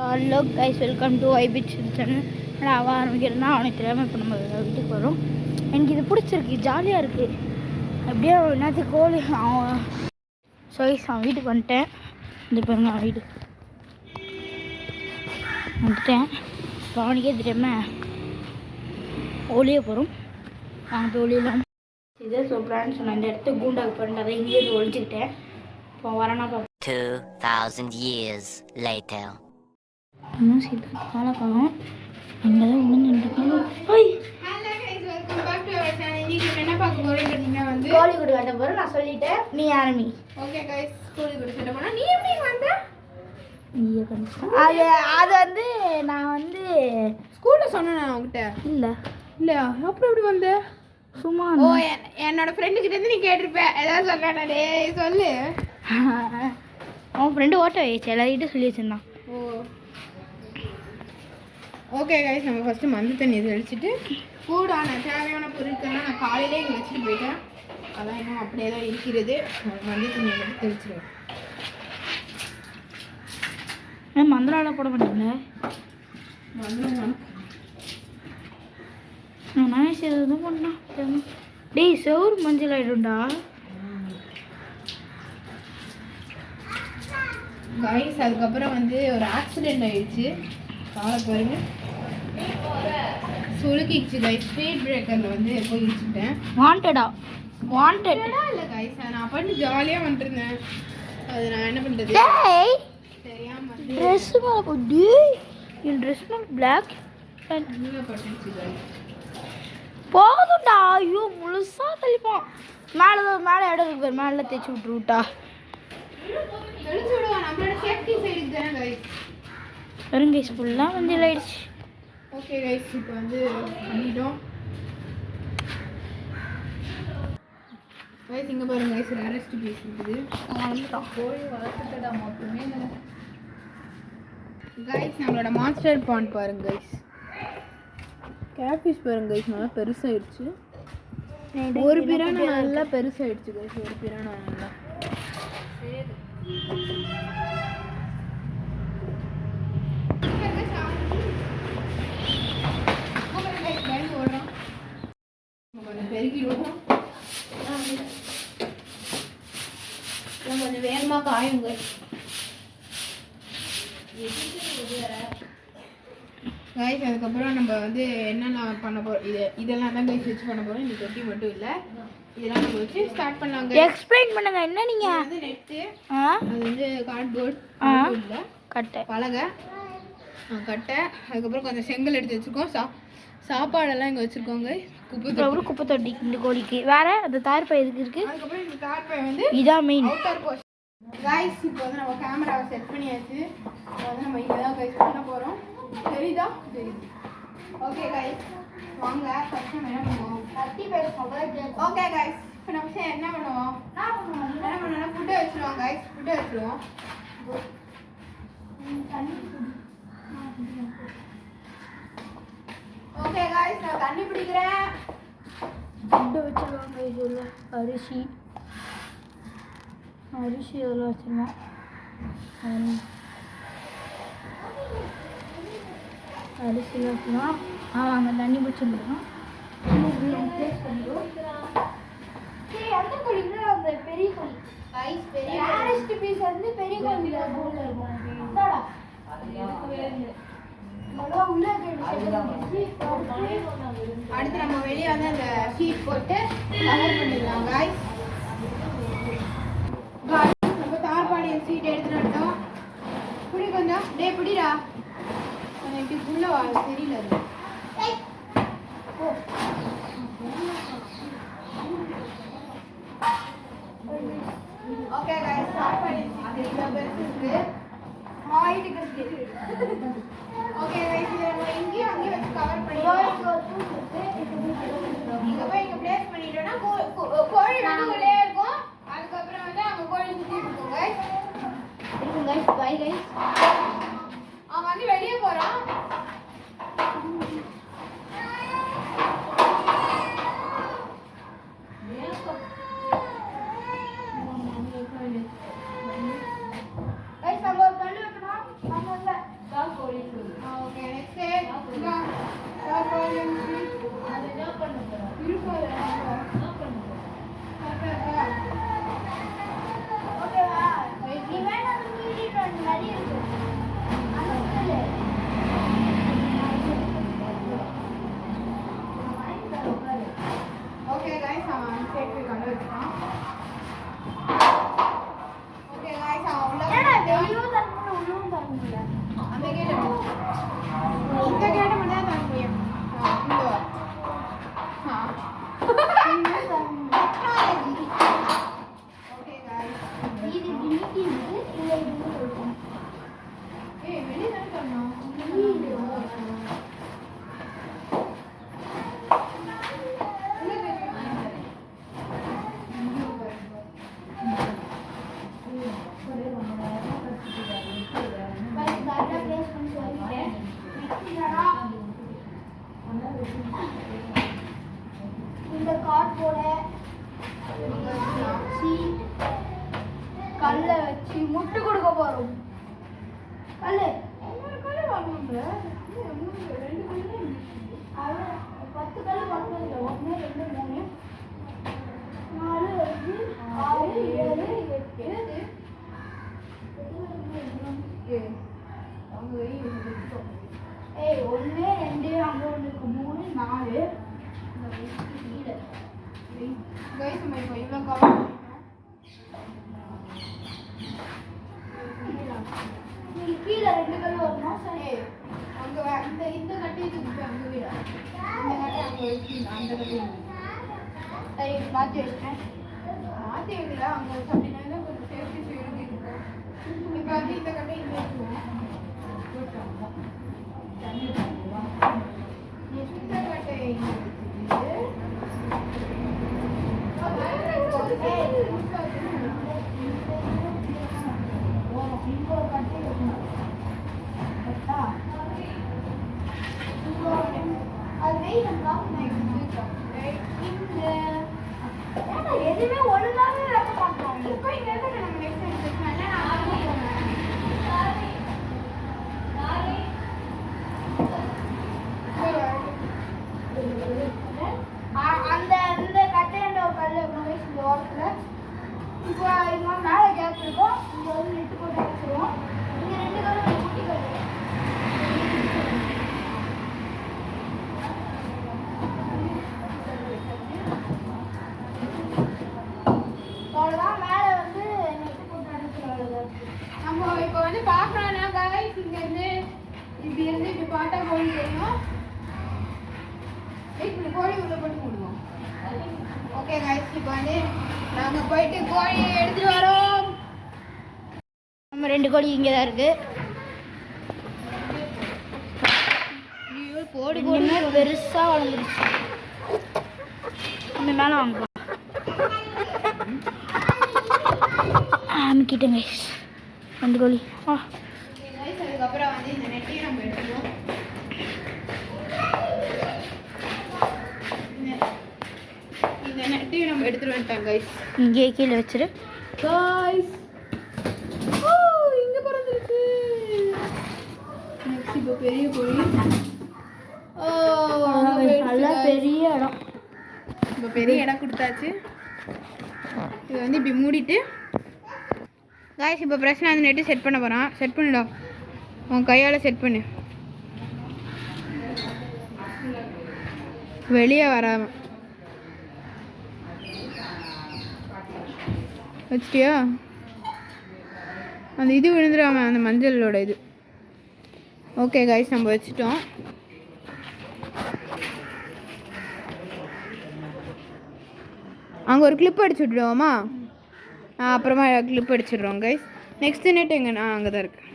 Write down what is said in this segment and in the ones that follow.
Hello guys, welcome to ஐபிச் channel. அவன் ஆரம்பிக்கிறதுனா அவனுக்கு தெரியாமல் இப்போ நம்ம வீட்டுக்கு வரோம். எனக்கு இது பிடிச்சிருக்கு, ஜாலியாக இருக்குது. அப்படியே என்னத்துக்கு கோழி அவன் அவன் வீட்டுக்கு வந்துட்டேன். இந்த பாருங்க அவன் வீட்டுக்கு வந்துட்டேன். இப்போ அவனுக்கே தெரியாமல் ஒளிய போகிறோம். நாங்கள் போய் ஒளியலாம் இதே சொல்கிறான்னு சொன்னேன். இந்த இடத்த கூண்டாக்கு பண்ணிட்டு இங்கேருந்து ஒழிச்சிக்கிட்டேன். இப்போ வரேன்னா 2000 years later. இன்னும் சீக்கிரம் காலை காணும். அங்கே தான் விழுந்துட்டுருக்கோம். என்ன பார்க்க போறோம் பார்த்தீங்கன்னா கோழிக்கூடு கட்ட போகிறோம். நான் சொல்லிட்டேன், நீ ஆரம்பி. ஓகே கைஸ், கோழிக்கூடு கட்ட போனால் நீ எப்படி வந்த? அது அது வந்து நான் வந்து ஸ்கூலில் சொன்னேன் உங்ககிட்ட. இல்லை இல்லையா? அப்புறம் எப்படி வந்த? சும்மா என்னோட ஃப்ரெண்டு கிட்ட இருந்து நீ கேட்டிருப்பேன். ஏதாவது சொன்னானே சொல்லு. அவன் ஃப்ரெண்டு ஓட்ட வச்சு எல்லார்கிட்டும் சொல்லி வச்சிருந்தான். ஓகே கைஸ், நம்ம ஃபஸ்ட்டு மஞ்சள் தண்ணி தெளிச்சுட்டு கூடான தேவையான பொருட்கள்லாம் நான் காலையிலே இங்கே வச்சுட்டு போயிட்டேன். அதான் இன்னும் அப்படியே தான் இருக்கிறது. மஞ்சள் தண்ணியை மட்டும் தெளிச்சிடுவேன். மந்திரால போட மாட்டேங்க. மஞ்சள் நான் சரி எதுவும் பண்ணான். டேய், சோறு மஞ்சள் ஆகிடும்டா. கைஸ், அதுக்கப்புறம் வந்து ஒரு ஆக்சிடெண்ட் ஆயிடுச்சு. காலை பாருங்க, சுளுக்கிச்சு கைஸ். ஸ்பீட் பிரேக்கரில் வந்து போய் இடிச்சுட்டேன். வாண்டடா இல்லை கைஸ், நான் பாட்டு ஜாலியாக வந்துருந்தேன். அது நான் என்ன பண்ணுறது தெரியாமல் ட்ரெஸ் மேலே போட்டு என் ட்ரெஸ் மேலே பிளாக் பட்டுச்சு கைஸ். போதும்டா. ஐயோ, முழுசாக தெளிப்பான். மேலே இடம் இருக்கு பேர், மேலே தேய்ச்சி விட்டுருட்டா. தெளிச்சு விடுவோம், நம்மளோட சேஃப்டி சைடுக்கு தானே கைஸ். வெறும் கைஸ் ஃபுல்லாக மஞ்சள் ஆயிடுச்சு. ஓகே கைஸ், இப்போ வந்து பண்ணிட்டோம் கைஸ். இங்கே பாருங்க கைஸ், ரேரஸ்ட் பீஸ் இருக்குது. கோழி வளர்த்துட்டா மட்டுமே கைஸ். நம்மளோட மாஸ்டர் பாண்ட் பாருங்க கைஸ். கேட்ஃபிஷ் பாருங்க கைஸ், நல்லா பெருசாகிடுச்சு. ஒரு பிரானா நல்லா பெருசாகிடுச்சு கைஸ். ஒரு பிரானா நல்லா பெருக்கிடுவோம். கொஞ்சம் வேகமாக காயுங்க. கைஸ், அதுக்கப்புறம் நம்ம வந்து என்னென்ன பண்ண போகிறோம், இதெல்லாம் தான் கைஸ் வச்சு பண்ண போகிறோம். இந்த தொட்டி மட்டும் இல்லை, இதெல்லாம் நம்ம வச்சு ஸ்டார்ட் பண்ணாங்க. எக்ஸ்பிளைன் பண்ணுங்க என்ன நீங்கள். வந்து நெட்டு, அது வந்து கார்ட்போர்ட், இல்லை கட்டை, பலகை, கட்டை, அதுக்கப்புறம் கொஞ்சம் செங்கல் எடுத்து வச்சுருக்கோம். சாப்பாடெல்லாம் இங்கே வச்சுருக்கோங்க. குப்பை தொட்டி இந்த கோழிக்கு. வேற அந்த தார்பை எதுக்கு இருக்கு? அதுக்கப்புறம் இந்த தார்பை வந்து இதான் மெயின் அவுட்டர் போஸ்ட். கைஸ், இப்போ வந்து நம்ம கேமராவை செட் பண்ணியாச்சு. இப்போ வந்து நம்ம இங்கே தான் கைஸ் பண்ண போகிறோம். தெரியுதா? தெரியுது. ஓகே கைஸ், வாங்க ஃபர்ஸ்ட் நம்ம என்ன பண்ணுவோம். ஓகே கைஸ், இப்போ நம்ம என்ன பண்ணுவோம், என்ன பண்ணுவோம்னா ஃபுட்டை வச்சுருவோம் கைஸ். ஃபுட்டை வச்சுருவோம். ஓகே கைஸ், நான் தண்ணி பிடிக்கிறேன். ஃபுட்டை வச்சுருவாங்க. இதில் அரிசி அதில் வச்சுருவோம். அரிசியில் வச்சுருவோம். அங்கே தண்ணி பிடிச்சிருந்தோம். அந்த கோழி அந்த பெரிய கோழி கைஸ், பெரிய ரேரஸ்ட் பீஸ் வந்து பெரிய கோழி இருக்கும். அடுத்து நம்ம வெளியே வந்து அந்த ஷீட் போட்டு கவர் பண்ணிடலாம் கைஸ். நம்ம தார்பாடி ஷீட் எடுத்துட்டு வந்துட்டோம். புடி கொஞ்சம், டே பிடிடா. இப்படி உள்ள தெரியல. ஓகே கைஸ், தார்பாடி ஷீட் பெருசு இருக்கு. ஹாய்ட்டுக்கு இருக்கு. ஓகே கைஸ், இதை நம்ம இங்கேயும் அங்கேயும் வச்சு கவர் பண்ணிடுவோம். இங்கே போய் இங்கே பிளேஸ் பண்ணிட்டோம்னா கோழி வந்து உள்ளே இருக்கும். அதுக்கப்புறம் வந்து அவங்க கோழி சுற்றி இருக்கும் கைஸ். இருக்கும் கைஸ். Bye guys. அவன் வந்து வெளியே போகிறான். கைஸ், நம்ம ஒரு கல் வைக்கணும். நம்ம இல்லை ஓகே நெக்ஸ்ட் இங்க சாப்பாடு அது என்ன பண்ண போறோம் இருப்பாரு என்ன பண்ண போறோம் ஓகேவா நீ வேணா மீடிட் பண்ணி நிறைய இருக்கு ஓகே गाइस हम सेट पे कर लेते ஓகே गाइस உள்ள ஏடா வெளிய தரணும் உள்ளவும் தரணும்ல அந்த கேட் இந்த கேட் மட்டும் தான் தர முடியும் இந்த ஓகே गाइस இது இன்னைக்கு இல்ல இது சொல்றேன் ஏய் வெளிய தான் தரணும் இந்த கார்ட்போர்ட வச்சு கல்லை வச்சு முட்டு கொடுக்க போறோம் கல்லு கல்லு வாங்கணும்ல 10 கல்லு வாங்கணும் 1 2 3 4 5 6 7 8 ஏய் 1 2 அங்க ஒண்ணுக்கு 3 4 गाइस मैं कोई ना कवर நீ கீழ ரெண்டு கல்லு வரணும் சரி அங்க இந்த கட்டி தூக்கி அங்க விட இந்த கட்டி அங்க வச்சு அந்த கட்டி சரி மாத்தி வச்சேன் மாத்தி வைக்கல அங்க வச்சு அப்படின்னா கொஞ்சம் சேஃப்டி ஃபீல் இருக்கும் இப்போ வந்து இந்த கட்டி இங்க வச்சுருவோம் இந்த கட்டை இங்க எதுவுமே ஒழுங்காவே வைக்க மாட்டோம் இப்போ இங்க இருந்து நம்ம நெக்ஸ்ட் அந்த இந்த கட்டையாண்ட ஒரு கல் மகேஷ் இந்த ஓரத்தில் இப்போ இங்கே மேலே கேப் இருக்கும் இங்கே வந்து நெட்டு போட்டு வச்சுருவோம் இங்கே 2 கல் குட்டி கல் அவ்வளோதான் மேலே வந்து நெட்டு போட்டு அடிச்சுருவோம் நம்ம இப்போ வந்து பார்க்கணும்னா guys இங்கேருந்து இப்படி இருந்து இப்படி பார்த்தா கோழி தெரியும் இப்படி கோழி உள்ள போட்டு விடுவோம் ஓகே गाइस இப்போ வந்து நாங்கள் போயிட்டு கோழியை எடுத்துட்டு வரோம் நம்ம 2 கோழி இங்கே தான் இருக்கு போடு இன்னுமே பெருசாக வளர்ந்துருச்சு நம்ம மேலே வாங்குவோம் அமுக்கிட்டேங்க 2 கோழி அதுக்கப்புறம் வந்து இந்த நெட்டையும் நம்ம எடுத்துக்கணும் இந்த நெட்டையும் நம்ம எடுத்துட்டு வந்துட்டோம் गाइस இங்கே கீழே வச்சிரு गाइस ஓ இங்க பறந்துருக்கு நெக்ஸ்ட் இப்போ பெரிய கோழி நல்லா பெரிய இடம் இப்போ பெரிய இடம் கொடுத்தாச்சு இது வந்து இப்படி மூடிட்டு गाइस இப்போ பிரச்சனை வந்து நெட்டு செட் பண்ண போகிறான் செட் பண்ணிடா உன் கையால் செட் பண்ணு வெளியே வராம வச்சிட்டியா அந்த இது விழுந்துடாம அந்த மஞ்சளோட இது ஓகே गाइस நம்ம வச்சிட்டோம் அங்கே ஒரு கிளிப் அடிச்சு விட்டுடுவோமா அப்புறமா கிளிப் அடிச்சிடுறோம் गाइस நெக்ஸ்ட் நெட் எங்கன்னா அங்கே தான் இருக்கு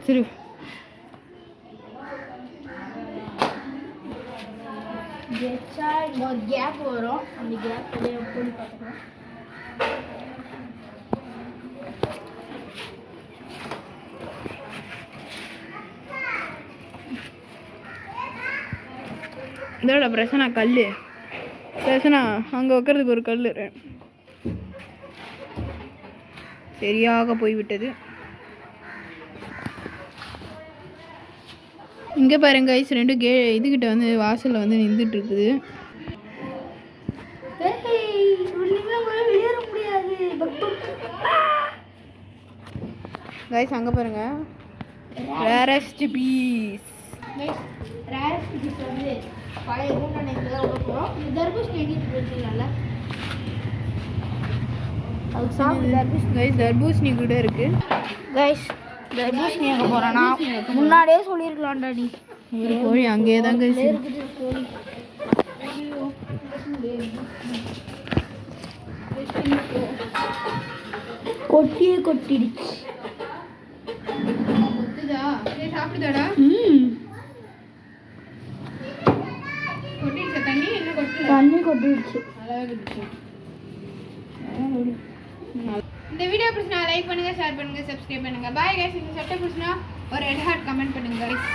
சரி ஒரு கேப் வரும் அந்த கேப் போய் பார்த்துக்கலாம் இதோட பிரச்சனை கல் பிரச்சனை அங்கே வைக்கிறதுக்கு ஒரு கல் சரியாக போய்விட்டது. இங்கே பாருங்க கைஸ், ரெண்டு இதுகிட்ட வந்து வாசலில் வந்து நின்றுட்டு இருக்குது. கைஸ் அங்கே பாருங்க, ரேரஸ்ட் பீஸ். ரேரஸ்ட் பீஸ் வந்து பழைய ரூம் இதில் தான் உள்ள போகிறோம். இது தர்பூசணி எங்கிட்டு வச்சுக்கலாம்ல, அதுக்கு சாப்பிட்டு கைஸ் தர்பூசணி கூட இருக்கு. கைஸ் தர்பூசணி எங்கே போகிறேன்னா முன்னாடியே சொல்லியிருக்கலாம்டா நீ. ஒரு கோழி அங்கேயே தான் கைஸ் இருக்குது கோழி. கொட்டியே கொட்டிடுச்சு. சாப்பிடுதாடா? கொட்டிடுச்சா தண்ணி? என்ன கொட்டு? தண்ணி கொட்டிடுச்சு. இந்த வீடியோ பிடிச்சினா லைக் பண்ணுங்க, ஷேர் பண்ணுங்க, சப்ஸ்கிரைப் பண்ணுங்க. Bye guys. இந்த சட்டை பிடிச்சினா ஒரு ரெட் ஹார்ட் கமெண்ட் பண்ணுங்க கைஸ்.